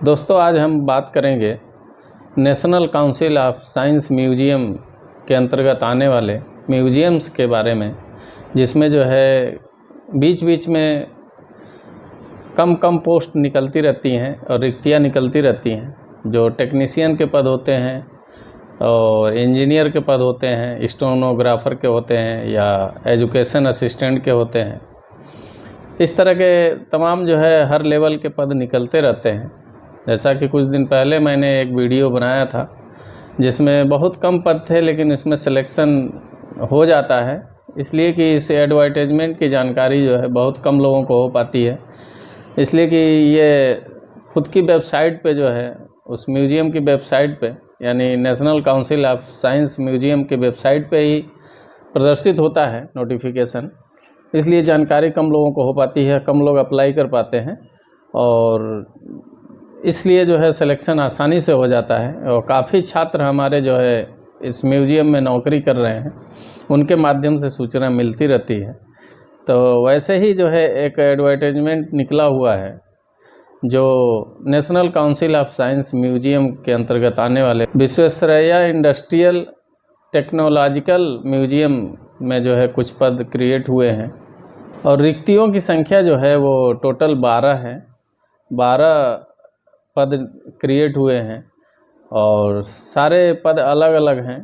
दोस्तों, आज हम बात करेंगे national council of science museum के अंतर्गत आने वाले म्यूजियम्स के बारे में, जिसमें जो है बीच बीच में कम पोस्ट निकलती रहती हैं और रिक्तियाँ निकलती रहती हैं। जो टेक्नीशियन के पद होते हैं और इंजीनियर के पद होते हैं, स्टेनोग्राफर के होते हैं या एजुकेशन असिस्टेंट के होते हैं, इस तरह के तमाम जो है हर लेवल के पद निकलते रहते हैं। जैसा कि कुछ दिन पहले मैंने एक वीडियो बनाया था जिसमें बहुत कम पद थे, लेकिन इसमें सिलेक्शन हो जाता है, इसलिए कि इस एडवर्टाइजमेंट की जानकारी जो है बहुत कम लोगों को हो पाती है। इसलिए कि ये खुद की वेबसाइट पे जो है, उस म्यूज़ियम की वेबसाइट पे, यानी national council of science museum की वेबसाइट पे ही प्रदर्शित होता है नोटिफिकेशन, इसलिए जानकारी कम लोगों को हो पाती है, कम लोग अप्लाई कर पाते हैं और इसलिए जो है सिलेक्शन आसानी से हो जाता है। और काफ़ी छात्र हमारे जो है इस म्यूज़ियम में नौकरी कर रहे हैं, उनके माध्यम से सूचना मिलती रहती है। तो वैसे ही जो है एक एडवर्टाइजमेंट निकला हुआ है जो national council of science museum के अंतर्गत आने वाले विश्वेश्वरैया इंडस्ट्रियल टेक्नोलॉजिकल म्यूज़ियम में जो है कुछ पद क्रिएट हुए हैं और रिक्तियों की संख्या जो है वो टोटल 12 है। 12 पद क्रिएट हुए हैं और सारे पद अलग अलग हैं।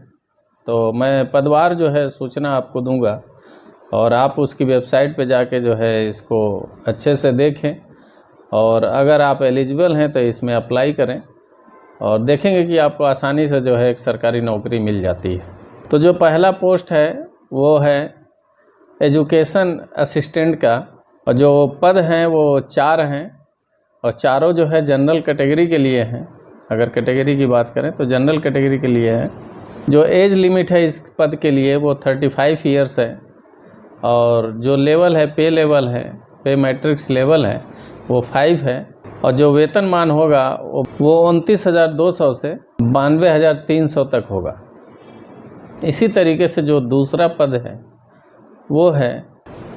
तो मैं पदवार जो है सूचना आपको दूंगा और आप उसकी वेबसाइट पे जाके जो है इसको अच्छे से देखें और अगर आप एलिजिबल हैं तो इसमें अप्लाई करें और देखेंगे कि आपको आसानी से जो है एक सरकारी नौकरी मिल जाती है। तो जो पहला पोस्ट है वो है एजुकेशन असिस्टेंट का, और जो पद हैं वो 4 हैं और चारों जो है जनरल कैटेगरी के लिए हैं। अगर कैटेगरी की बात करें तो जनरल कैटेगरी के लिए है। जो एज लिमिट है इस पद के लिए वो 35 ईयर्स है और जो लेवल है, पे लेवल है, पे मैट्रिक्स लेवल है वो 5 है और जो वेतनमान होगा वो 29,200 से 92,300 तक होगा। इसी तरीके से जो दूसरा पद है वो है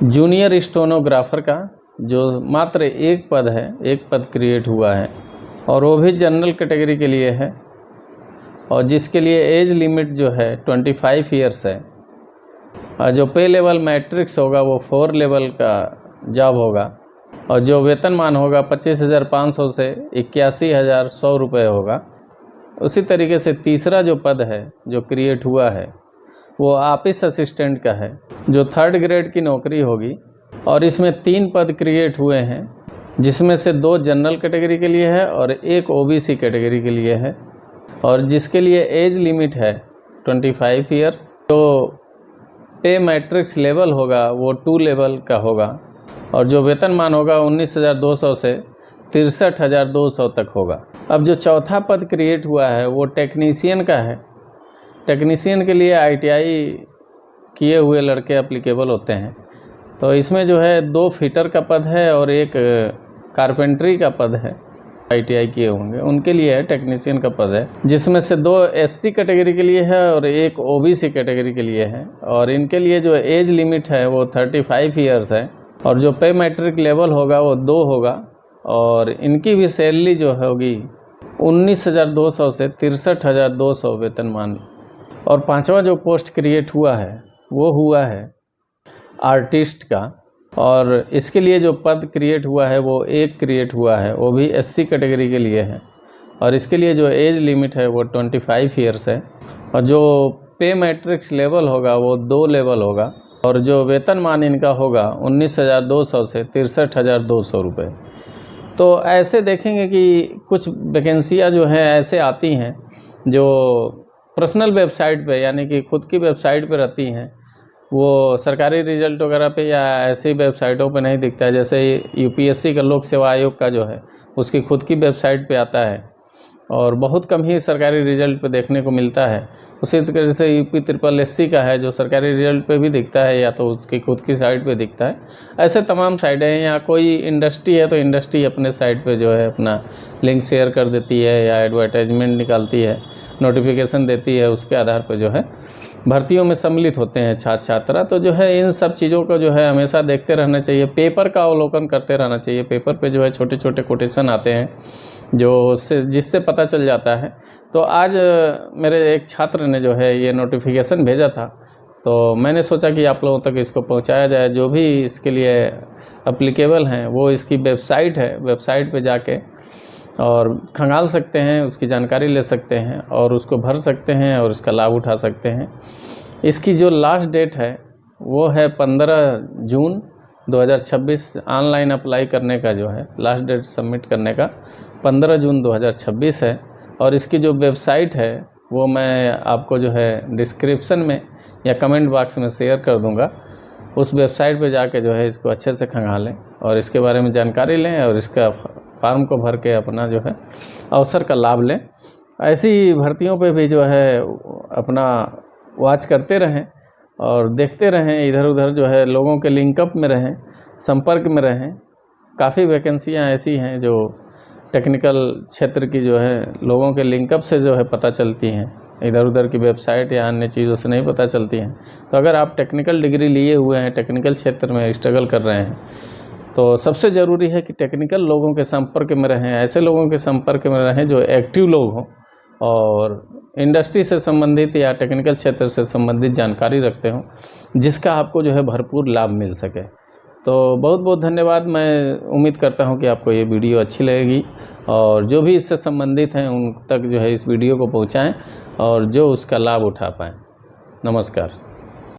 जूनियर स्टेनोग्राफर का, जो मात्र एक पद है, एक पद क्रिएट हुआ है और वो भी जनरल कैटेगरी के लिए है और जिसके लिए एज लिमिट जो है 25 ईयर्स है और जो पे लेवल मैट्रिक्स होगा वो 4 लेवल का जॉब होगा और जो वेतनमान होगा 25,500 से 81,100 रुपये होगा। उसी तरीके से तीसरा जो पद है जो क्रिएट हुआ है वो ऑफिस असिस्टेंट का है, जो 3rd ग्रेड की नौकरी होगी और इसमें 3 पद क्रिएट हुए हैं, जिसमें से 2 जनरल कैटेगरी के लिए है और 1 ओबीसी कैटेगरी के लिए है और जिसके लिए एज लिमिट है 25 ईयर्स। जो पे मैट्रिक्स लेवल होगा वो 2 लेवल का होगा और जो वेतनमान होगा 19,200 से 63,200 तक होगा। अब जो चौथा पद क्रिएट हुआ है वो टेक्नीशियन का है। टेक्नीशियन के लिए ITI किए हुए लड़के एप्लीकेबल होते हैं। तो इसमें जो है 2 फिटर का पद है और 1 कारपेंट्री का पद है। ITI किए होंगे उनके लिए है, टेक्नीशियन का पद है, जिसमें से 2 SC कैटेगरी के लिए है और 1 OBC कैटेगरी के लिए है और इनके लिए जो एज लिमिट है वो 35 ईयर्स है और जो पे मैट्रिक लेवल होगा वो 2 होगा और इनकी भी सैलरी जो होगी 19,200 से 63,200 वेतनमान। और 5वां जो पोस्ट क्रिएट हुआ है वो हुआ है आर्टिस्ट का और इसके लिए जो पद क्रिएट हुआ है वो 1 क्रिएट हुआ है, वो भी SC कैटेगरी के लिए है और इसके लिए जो एज लिमिट है वो 25 ईयर्स है और जो पे मैट्रिक्स लेवल होगा वो 2 लेवल होगा और जो वेतनमान इनका होगा 19,200 से 63,200 रुपये। तो ऐसे देखेंगे कि कुछ वैकेंसियाँ जो हैं ऐसे आती हैं जो पर्सनल वेबसाइट पे, यानी कि खुद की वेबसाइट पे रहती हैं, वो सरकारी रिजल्ट वगैरह पे या ऐसी वेबसाइटों पे नहीं दिखता है। जैसे UPSC का लोक सेवा आयोग का जो है उसकी खुद की वेबसाइट पे आता है और बहुत कम ही सरकारी रिजल्ट पे देखने को मिलता है। उसी तरह से UPSSC का है जो सरकारी रिजल्ट पे भी दिखता है या तो उसकी खुद की साइट पे दिखता है। ऐसे तमाम साइटें हैं। या कोई इंडस्ट्री है तो इंडस्ट्री अपने साइट पे जो है अपना लिंक शेयर कर देती है या एडवर्टाइजमेंट निकालती है, नोटिफिकेशन देती है, उसके आधार पर जो है भर्तियों में सम्मिलित होते हैं छात्र छात्रा, तो जो है इन सब चीज़ों को जो है हमेशा देखते रहना चाहिए, पेपर का अवलोकन करते रहना चाहिए। पेपर पे जो है छोटे छोटे कोटेशन आते हैं जिससे पता चल जाता है। तो आज मेरे एक छात्र ने जो है ये नोटिफिकेशन भेजा था, तो मैंने सोचा कि आप लोगों तक इसको पहुंचाया जाए। जो भी इसके लिए एप्लीकेबल हैं वो इसकी वेबसाइट है, वेबसाइट पे जाके और खंगाल सकते हैं, उसकी जानकारी ले सकते हैं और उसको भर सकते हैं और इसका लाभ उठा सकते हैं। इसकी जो लास्ट डेट है वो है 15 जून 2026। ऑनलाइन अप्लाई करने का जो है लास्ट डेट सबमिट करने का 15 जून 2026 है। और इसकी जो वेबसाइट है वो मैं आपको जो है डिस्क्रिप्शन में या कमेंट बॉक्स में शेयर कर दूंगा। उस वेबसाइट पे जाके जो है इसको अच्छे से खंगालें और इसके बारे में जानकारी लें और इसका फॉर्म को भर के अपना जो है अवसर का लाभ लें। ऐसी भर्तियों पे भी जो है अपना वॉच करते रहें और देखते रहें, इधर उधर जो है लोगों के लिंकअप में रहें, संपर्क में रहें। काफ़ी वैकेंसियाँ ऐसी हैं जो टेक्निकल क्षेत्र की जो है लोगों के लिंकअप से जो है पता चलती हैं, इधर उधर की वेबसाइट या अन्य चीज़ों से नहीं पता चलती हैं। तो अगर आप टेक्निकल डिग्री लिए हुए हैं, टेक्निकल क्षेत्र में स्ट्रगल कर रहे हैं, तो सबसे ज़रूरी है कि टेक्निकल लोगों के संपर्क में रहें, ऐसे लोगों के संपर्क में रहें जो एक्टिव लोग हों और इंडस्ट्री से संबंधित या टेक्निकल क्षेत्र से संबंधित जानकारी रखते हों, जिसका आपको जो है भरपूर लाभ मिल सके। तो बहुत बहुत धन्यवाद। मैं उम्मीद करता हूं कि आपको ये वीडियो अच्छी लगेगी और जो भी इससे संबंधित हैं उन तक जो है इस वीडियो को पहुंचाएं और जो उसका लाभ उठा पाएँ। नमस्कार।